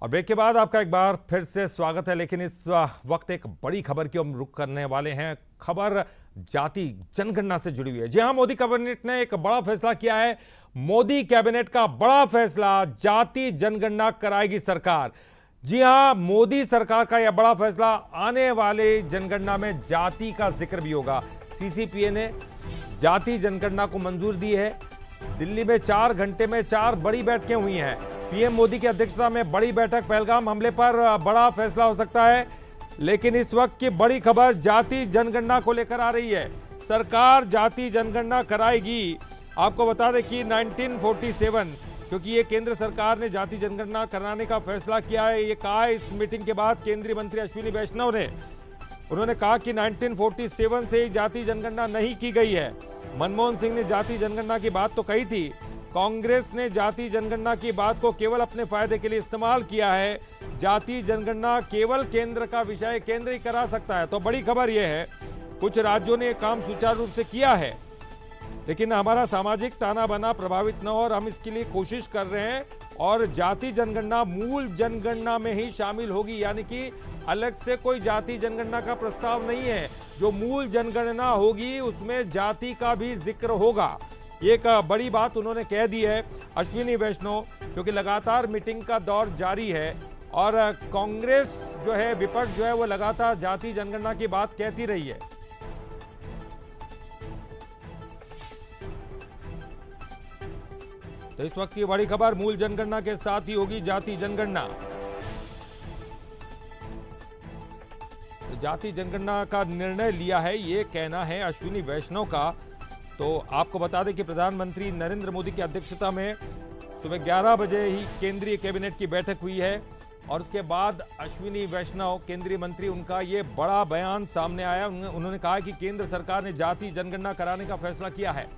और ब्रेक के बाद आपका एक बार फिर से स्वागत है। लेकिन इस वक्त एक बड़ी खबर की हम रुख करने वाले हैं। खबर जाति जनगणना से जुड़ी हुई है। जी हां, मोदी कैबिनेट ने एक बड़ा फैसला किया है। मोदी कैबिनेट का बड़ा फैसला, जाति जनगणना कराएगी सरकार। जी हां, मोदी सरकार का यह बड़ा फैसला, आने वाले जनगणना में जाति का जिक्र भी होगा। सीसीपीए ने जाति जनगणना को मंजूरी दी है। दिल्ली में 4 घंटे में 4 बड़ी बैठकें हुई हैं। पीएम मोदी की अध्यक्षता में बड़ी बैठक, पहलगाम हमले पर बड़ा फैसला हो सकता है। लेकिन इस वक्त की बड़ी खबर जाति जनगणना को लेकर आ रही है। सरकार जाति जनगणना कराएगी। आपको बता दें कि 1947, क्योंकि ये केंद्र सरकार ने जाति जनगणना कराने का फैसला किया है। ये कहा है इस मीटिंग के बाद केंद्रीय मंत्री अश्विनी वैष्णव ने। उन्होंने कहा कि 1947 से जाति जनगणना नहीं की गई है। मनमोहन सिंह ने जाति जनगणना की बात तो कही थी। कांग्रेस ने जाति जनगणना की बात को केवल अपने फायदे के लिए इस्तेमाल किया है। जाति जनगणना केवल केंद्र का विषय, केंद्र ही करा सकता है। तो बड़ी खबर यह है, कुछ राज्यों ने काम सुचारू रूप से किया है, लेकिन हमारा सामाजिक ताना बाना प्रभावित न हो, और हम इसके लिए कोशिश कर रहे हैं। और जाति जनगणना मूल जनगणना में ही शामिल होगी, यानी कि अलग से कोई जाति जनगणना का प्रस्ताव नहीं है। जो मूल जनगणना होगी उसमें जाति का भी जिक्र होगा। एक बड़ी बात उन्होंने कह दी है अश्विनी वैष्णव, क्योंकि लगातार मीटिंग का दौर जारी है और कांग्रेस जो है, विपक्ष जो है, वो लगातार जाति जनगणना की बात कहती रही है। तो इस वक्त की बड़ी खबर, मूल जनगणना के साथ ही होगी जाति जनगणना। तो जाति जनगणना का निर्णय लिया है, ये कहना है अश्विनी वैष्णव का। तो आपको बता दें कि प्रधानमंत्री नरेंद्र मोदी की अध्यक्षता में सुबह 11 बजे ही केंद्रीय कैबिनेट की बैठक हुई है और उसके बाद अश्विनी वैष्णव केंद्रीय मंत्री, उनका ये बड़ा बयान सामने आया। उन्होंने कहा कि केंद्र सरकार ने जाति जनगणना कराने का फैसला किया है।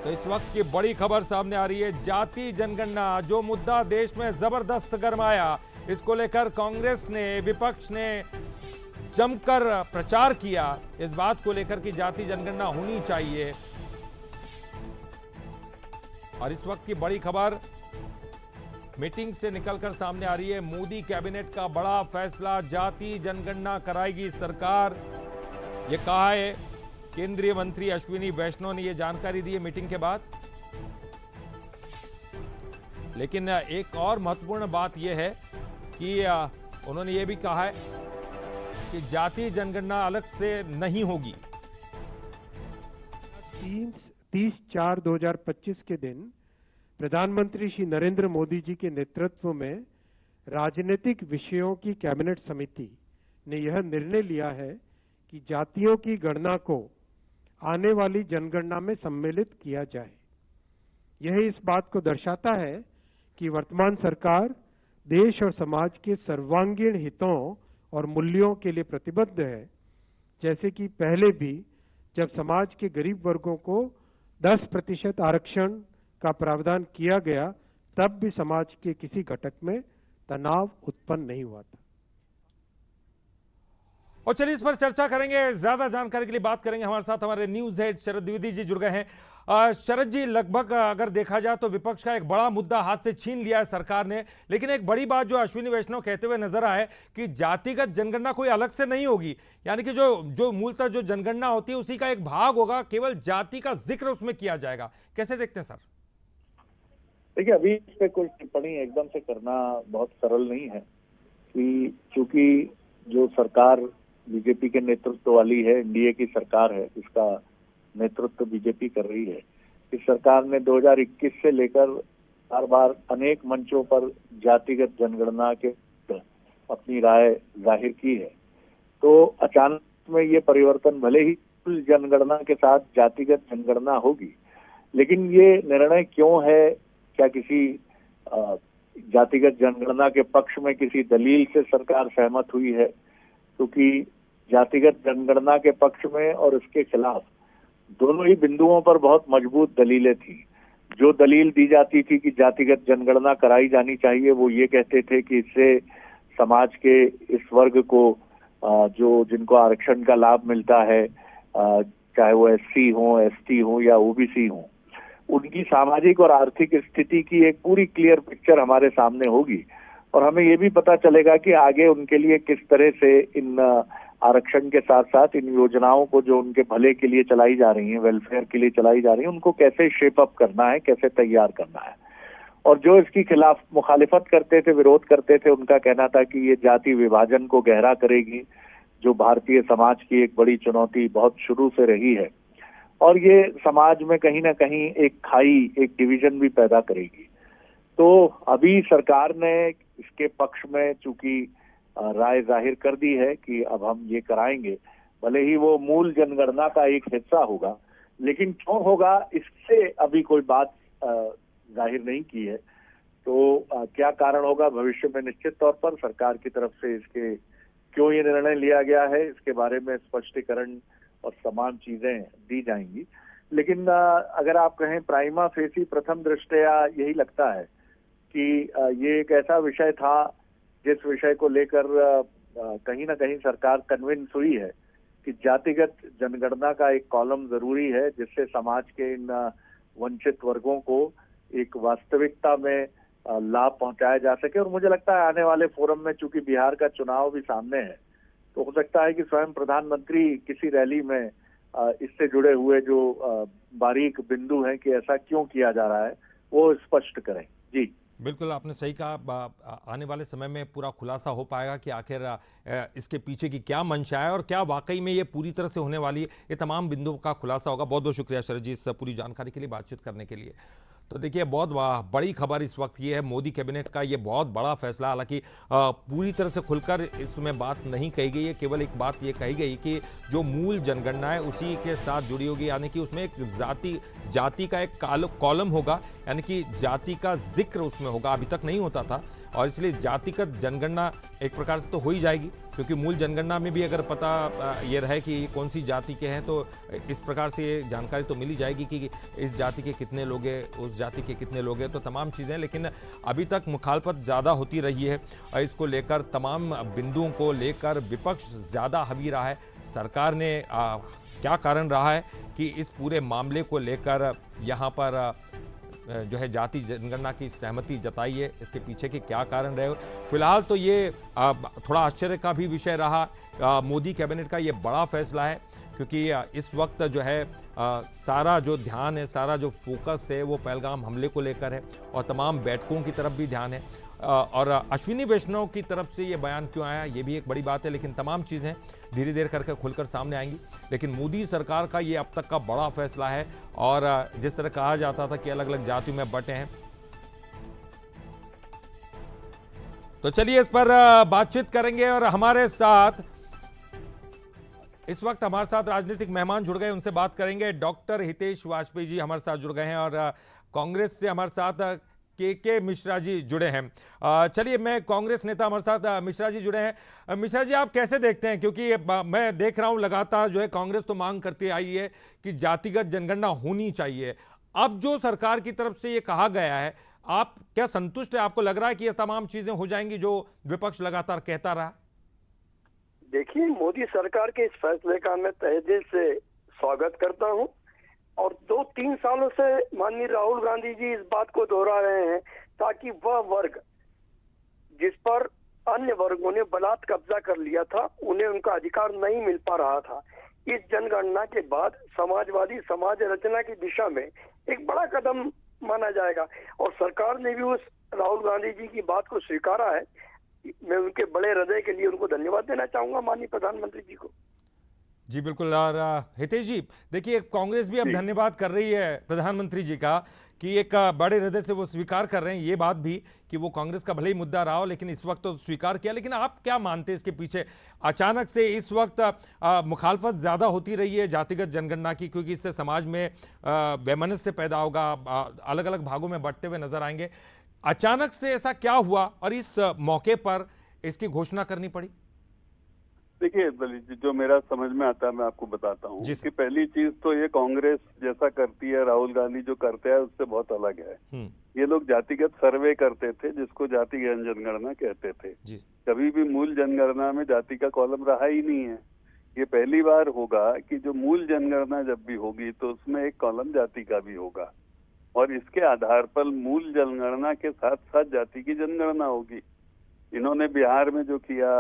तो इस वक्त की बड़ी खबर सामने आ रही है, जाति जनगणना, जो मुद्दा देश में जबरदस्त गरमाया, इसको लेकर कांग्रेस ने, विपक्ष ने जमकर प्रचार किया इस बात को लेकर कि जाति जनगणना होनी चाहिए। और इस वक्त की बड़ी खबर मीटिंग से निकलकर सामने आ रही है। मोदी कैबिनेट का बड़ा फैसला, जाति जनगणना कराएगी सरकार, यह कहा है केंद्रीय मंत्री अश्विनी वैष्णव ने। यह जानकारी दी है मीटिंग के बाद। लेकिन एक और महत्वपूर्ण बात यह है कि उन्होंने यह भी कहा है कि जाति जनगणना अलग से नहीं होगी। 30/4/2025 के दिन प्रधानमंत्री श्री नरेंद्र मोदी जी के नेतृत्व में राजनीतिक विषयों की कैबिनेट समिति ने यह निर्णय लिया है कि जातियों की गणना को आने वाली जनगणना में सम्मिलित किया जाए। यह इस बात को दर्शाता है कि वर्तमान सरकार देश और समाज के सर्वांगीण हितों और मूल्यों के लिए प्रतिबद्ध है। जैसे कि पहले भी जब समाज के गरीब वर्गों को 10% आरक्षण का प्रावधान किया गया, तब भी समाज के किसी घटक में तनाव उत्पन्न नहीं हुआ था। और चलिए इस पर चर्चा करेंगे। ज्यादा जानकारी के लिए बात करेंगे, हमारे साथ हमारे न्यूज हेड शरद द्विवेदी जी जुड़ गए हैं। शरद जी, लगभग अगर देखा जाए तो विपक्ष का एक बड़ा मुद्दा हाथ से छीन लिया है सरकार ने। लेकिन एक बड़ी बात जो अश्विनी वैष्णव कहते हुए नजर आए कि जातिगत जनगणना कोई अलग से नहीं होगी, यानी कि जो मूलतः जो जनगणना होती है उसी का एक भाग होगा, केवल जाति का जिक्र उसमें किया जाएगा। कैसे देखते हैं सर? देखिए, अभी इस पे कोई टिप्पणी एकदम से करना बहुत सरल नहीं है कि चूंकि जो सरकार बीजेपी के नेतृत्व वाली है, एनडीए की सरकार है, इसका नेतृत्व बीजेपी कर रही है। इस सरकार ने 2021 से लेकर बार बार अनेक मंचों पर जातिगत जनगणना के अपनी राय जाहिर की है। तो अचानक में ये परिवर्तन, भले ही कुल जनगणना के साथ जातिगत जनगणना होगी, लेकिन ये निर्णय क्यों है? क्या किसी जातिगत जनगणना के पक्ष में किसी दलील से सरकार सहमत हुई है? क्योंकि जातिगत जनगणना के पक्ष में और उसके खिलाफ दोनों ही बिंदुओं पर बहुत मजबूत दलीलें थी। जो दलील दी जाती थी कि जातिगत जनगणना कराई जानी चाहिए, वो ये कहते थे कि इससे समाज के इस वर्ग को जो जिनको आरक्षण का लाभ मिलता है, चाहे वो एससी हो, एसटी हो या ओबीसी हो, उनकी सामाजिक और आर्थिक स्थिति की एक पूरी क्लियर पिक्चर हमारे सामने होगी, और हमें ये भी पता चलेगा कि आगे उनके लिए किस तरह से इन आरक्षण के साथ साथ इन योजनाओं को जो उनके भले के लिए चलाई जा रही हैं, वेलफेयर के लिए चलाई जा रही हैं, उनको कैसे शेप अप करना है, कैसे तैयार करना है। और जो इसकी खिलाफ मुखालिफत करते थे, विरोध करते थे, उनका कहना था कि ये जाति विभाजन को गहरा करेगी, जो भारतीय समाज की एक बड़ी चुनौती बहुत शुरू से रही है, और ये समाज में कहीं ना कहीं एक खाई, एक डिवीजन भी पैदा करेगी। तो अभी सरकार ने इसके पक्ष में चूंकि राय जाहिर कर दी है कि अब हम ये कराएंगे, भले ही वो मूल जनगणना का एक हिस्सा होगा, लेकिन क्यों होगा इससे अभी कोई बात जाहिर नहीं की है। तो क्या कारण होगा भविष्य में, निश्चित तौर पर सरकार की तरफ से इसके क्यों ये निर्णय लिया गया है इसके बारे में स्पष्टीकरण और तमाम चीजें दी जाएंगी। लेकिन अगर आप कहें प्राइमा फेसी प्रथम दृष्टया यही लगता है कि ये एक ऐसा विषय था जिस विषय को लेकर कहीं ना कहीं सरकार कन्विंस हुई है कि जातिगत जनगणना का एक कॉलम जरूरी है, जिससे समाज के इन वंचित वर्गों को एक वास्तविकता में लाभ पहुंचाया जा सके। और मुझे लगता है आने वाले फोरम में, चूंकि बिहार का चुनाव भी सामने है, तो हो सकता है कि स्वयं प्रधानमंत्री किसी रैली में इससे जुड़े हुए जो बारीक बिंदु हैं कि ऐसा क्यों किया जा रहा है, वो स्पष्ट करें। जी बिल्कुल, आपने सही कहा। आने वाले समय में पूरा खुलासा हो पाएगा कि आखिर इसके पीछे की क्या मंशा है और क्या वाकई में ये पूरी तरह से होने वाली है। ये तमाम बिंदुओं का खुलासा होगा। बहुत बहुत शुक्रिया शरद जी इस पूरी जानकारी के लिए, बातचीत करने के लिए। तो देखिए, बहुत बड़ी खबर इस वक्त ये है, मोदी कैबिनेट का ये बहुत बड़ा फैसला। हालांकि पूरी तरह से खुलकर इसमें बात नहीं कही गई है, केवल एक बात ये कही गई कि जो मूल जनगणना है उसी के साथ जुड़ी होगी, यानी कि उसमें एक जाति का एक कॉलम होगा, यानी कि जाति का जिक्र उसमें होगा। अभी तक नहीं होता था, और इसलिए जातिगत जनगणना एक प्रकार से तो हो ही जाएगी, क्योंकि मूल जनगणना में भी अगर पता ये रहे कि ये कौन सी जाति के हैं, तो इस प्रकार से ये जानकारी तो मिल ही जाएगी कि इस जाति के कितने लोग हैं, उस जाति के कितने लोग हैं, तो तमाम चीज़ें। लेकिन अभी तक मुखालफत ज़्यादा होती रही है, इसको लेकर तमाम बिंदुओं को लेकर विपक्ष ज़्यादा हावी रहा है। सरकार ने क्या कारण रहा है कि इस पूरे मामले को लेकर यहाँ पर जो है जाति जनगणना की सहमति जताई है, इसके पीछे के क्या कारण रहे। फिलहाल तो ये थोड़ा आश्चर्य का भी विषय रहा। मोदी कैबिनेट का ये बड़ा फैसला है, क्योंकि इस वक्त जो है सारा जो ध्यान है, सारा जो फोकस है वो पहलगाम हमले को लेकर है, और तमाम बैठकों की तरफ भी ध्यान है। और अश्विनी वैष्णव की तरफ से ये बयान क्यों आया, ये भी एक बड़ी बात है। लेकिन तमाम चीज़ें धीरे धीरे करके खुलकर सामने आएंगी। लेकिन मोदी सरकार का ये अब तक का बड़ा फैसला है, और जिस तरह कहा जाता था कि अलग अलग जातियों में बंटे हैं, तो चलिए इस पर बातचीत करेंगे। और हमारे साथ इस वक्त राजनीतिक मेहमान जुड़ गए, उनसे बात करेंगे। डॉक्टर हितेश वाजपेयी जी हमारे साथ जुड़ गए हैं, और कांग्रेस से हमारे साथ के मिश्रा जी जुड़े हैं। चलिए, मैं कांग्रेस नेता हमारे साथ मिश्रा जी जुड़े हैं। मिश्रा जी, आप कैसे देखते हैं, क्योंकि मैं देख रहा हूं लगातार जो है कांग्रेस तो मांग करती आई है कि जातिगत जनगणना होनी चाहिए। अब जो सरकार की तरफ से ये कहा गया है, आप क्या संतुष्ट है? आपको लग रहा है कि ये तमाम चीजें हो जाएंगी जो विपक्ष लगातार कहता रहा? देखिए, मोदी सरकार के इस फैसले का मैं तहे दिल से स्वागत करता हूं, और 2-3 सालों से माननीय राहुल गांधी जी इस बात को दोहरा रहे हैं ताकि वह वर्ग जिस पर अन्य वर्गों ने बलात् कब्जा कर लिया था, उन्हें उनका अधिकार नहीं मिल पा रहा था। इस जनगणना के बाद समाजवादी समाज रचना की दिशा में एक बड़ा कदम माना जाएगा, और सरकार ने भी उस राहुल गांधी जी की बात को स्वीकारा है। मैं उनके बड़े हृदय के लिए उनको धन्यवाद देना चाहूंगा, माननीय प्रधानमंत्री जी को। जी बिल्कुल। और हितेश जी, देखिए, कांग्रेस भी अब धन्यवाद कर रही है प्रधानमंत्री जी का कि एक बड़े हृदय से वो स्वीकार कर रहे हैं ये बात भी कि वो कांग्रेस का भले ही मुद्दा रहा हो, लेकिन इस वक्त तो स्वीकार किया। लेकिन आप क्या मानते हैं इसके पीछे अचानक से इस वक्त मुखालफत ज़्यादा होती रही है जातिगत जनगणना की, क्योंकि इससे समाज में वैमनस्य पैदा होगा, अलग अलग भागों में बंटते हुए नजर आएंगे। अचानक से ऐसा क्या हुआ और इस मौके पर इसकी घोषणा करनी पड़ी? देखिए, जो मेरा समझ में आता है मैं आपको बताता हूँ कि पहली चीज तो ये कांग्रेस जैसा करती है, राहुल गांधी जो करते हैं उससे बहुत अलग है। ये लोग जातिगत सर्वे करते थे, जिसको जातिगत जनगणना कहते थे। कभी भी मूल जनगणना में जाति का कॉलम रहा ही नहीं है। ये पहली बार होगा कि जो मूल जनगणना जब भी होगी तो उसमें एक कॉलम जाति का भी होगा। और इसके आधार पर मूल जनगणना के साथ साथ जाति की जनगणना होगी। इन्होंने बिहार में जो किया,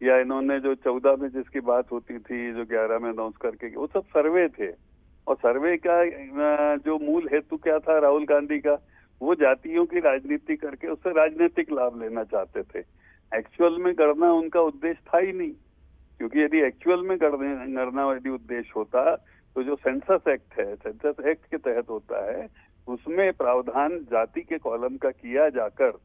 या इन्होंने जो 14 में जिसकी बात होती थी, जो 11 में अनाउंस करके, वो सब सर्वे थे। और सर्वे का जो मूल हेतु क्या था राहुल गांधी का, वो जातियों की राजनीति करके उससे राजनीतिक लाभ लेना चाहते थे। एक्चुअल में गणना उनका उद्देश्य था ही नहीं, क्योंकि यदि एक्चुअल में गणना यदि उद्देश्य होता तो जो सेंसस एक्ट है, सेंसस एक्ट के तहत होता है, उसमें प्रावधान जाति के कॉलम का किया जाकर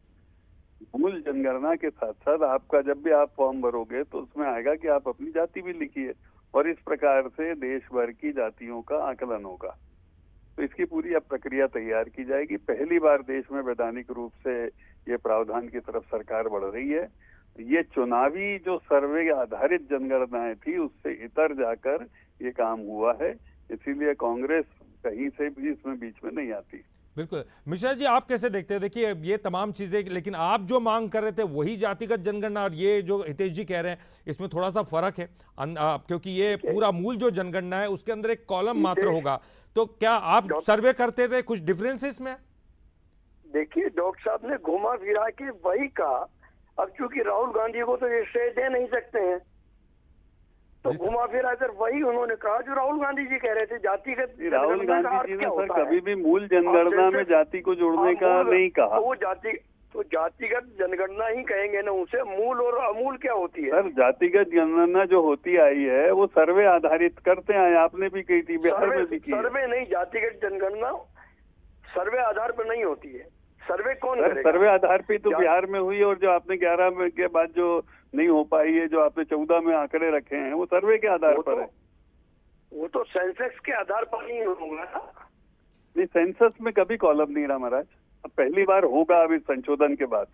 मूल जनगणना के साथ साथ आपका जब भी आप फॉर्म भरोगे तो उसमें आएगा कि आप अपनी जाति भी लिखिए, और इस प्रकार से देश भर की जातियों का आकलन होगा। तो इसकी पूरी अब प्रक्रिया तैयार की जाएगी। पहली बार देश में वैधानिक रूप से ये प्रावधान की तरफ सरकार बढ़ रही है। ये चुनावी जो सर्वे आधारित जनगणनाएं थी उससे इतर जाकर ये काम हुआ है, इसीलिए कांग्रेस कहीं से भी इसमें बीच में नहीं आती। बिल्कुल। मिश्रा जी, आप कैसे देखते हैं? देखिए ये तमाम चीजें, लेकिन आप जो मांग कर रहे थे वही जातिगत जनगणना, और ये जो हितेश जी कह रहे हैं इसमें थोड़ा सा फर्क है, क्योंकि ये पूरा मूल जो जनगणना है उसके अंदर एक कॉलम मात्र होगा। तो क्या आप सर्वे करते थे, कुछ डिफरेंस है इसमें? देखिए डॉक्टर साहब ने घुमा फिरा के वही कहा। अब चूंकि राहुल गांधी को तो ये श्रेय दे नहीं सकते हैं, तो घुमा फिरा कर वही उन्होंने कहा जो राहुल गांधी जी कह रहे थे। जातिगत राहुल गांधी जी ने सर कभी भी मूल जनगणना में जाति को जोड़ने का नहीं कहा। तो जातिगत जनगणना ही कहेंगे ना उसे, मूल और अमूल क्या होती है? सर जातिगत जनगणना जो होती आई है वो सर्वे आधारित करते आए, आपने भी कही थी, बिहार में भी की। सर्वे नहीं, जातिगत जनगणना सर्वे आधार पर नहीं होती है। सर्वे कौन करेगा? सर्वे आधार पे तो बिहार में हुई, और जो आपने 11 में के बाद जो नहीं हो पाई है, जो आपने 14 में आंकड़े रखे हैं, वो सर्वे के आधार पर है। वो तो सेंसस के आधार पर नहीं होगा। नहीं, सेंसस में कभी कॉलम नहीं रहा महाराज, अब पहली बार होगा अब इस संशोधन के बाद।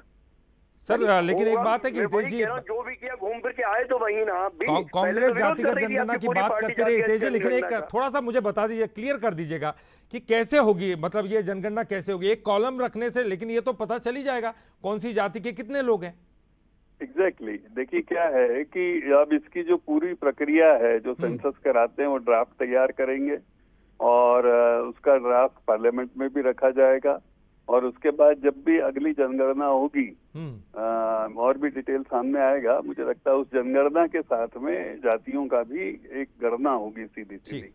सर लेकिन एक बात है कि हितेश जी, जो भी किया घूम फिर के आए तो वही ना। कांग्रेस जातिगत जनगणना की बात करती रही हितेश जी, लेकिन एक थोड़ा सा मुझे बता दीजिए, क्लियर कर दीजिएगा कि कैसे होगी, मतलब ये जनगणना कैसे होगी? एक कॉलम रखने से, लेकिन ये तो पता चल ही जाएगा कौन सी जाति के कितने लोग हैं। एग्जैक्टली देखिए क्या है कि अब इसकी जो पूरी प्रक्रिया है, जो सेंसस कराते हैं वो ड्राफ्ट तैयार करेंगे, और उसका ड्राफ्ट पार्लियामेंट में भी रखा जाएगा, और उसके बाद जब भी अगली जनगणना होगी और भी डिटेल सामने आएगा। मुझे लगता है उस जनगणना के साथ में जातियों का भी एक गणना होगी सीधी सीधी।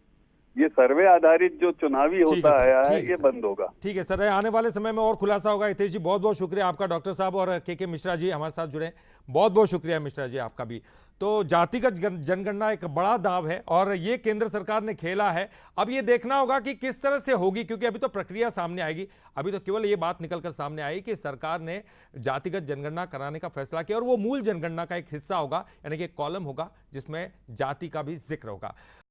ये सर्वे आधारित जो चुनावी होता आया है ये बंद होगा। ठीक है सर, आने वाले समय में और खुलासा होगा। हितेश जी बहुत बहुत शुक्रिया आपका, डॉक्टर साहब और के मिश्रा जी हमारे साथ जुड़े, बहुत बहुत शुक्रिया मिश्रा जी आपका भी। तो जातिगत जनगणना एक बड़ा दाव है और ये केंद्र सरकार ने खेला है। अब ये देखना होगा कि किस तरह से होगी, क्योंकि अभी तो प्रक्रिया सामने आएगी। अभी तो केवल ये बात निकलकर सामने आई कि सरकार ने जातिगत जनगणना कराने का फैसला किया, और वो मूल जनगणना का एक हिस्सा होगा, यानी कि एक कॉलम होगा जिसमें जाति का भी जिक्र होगा।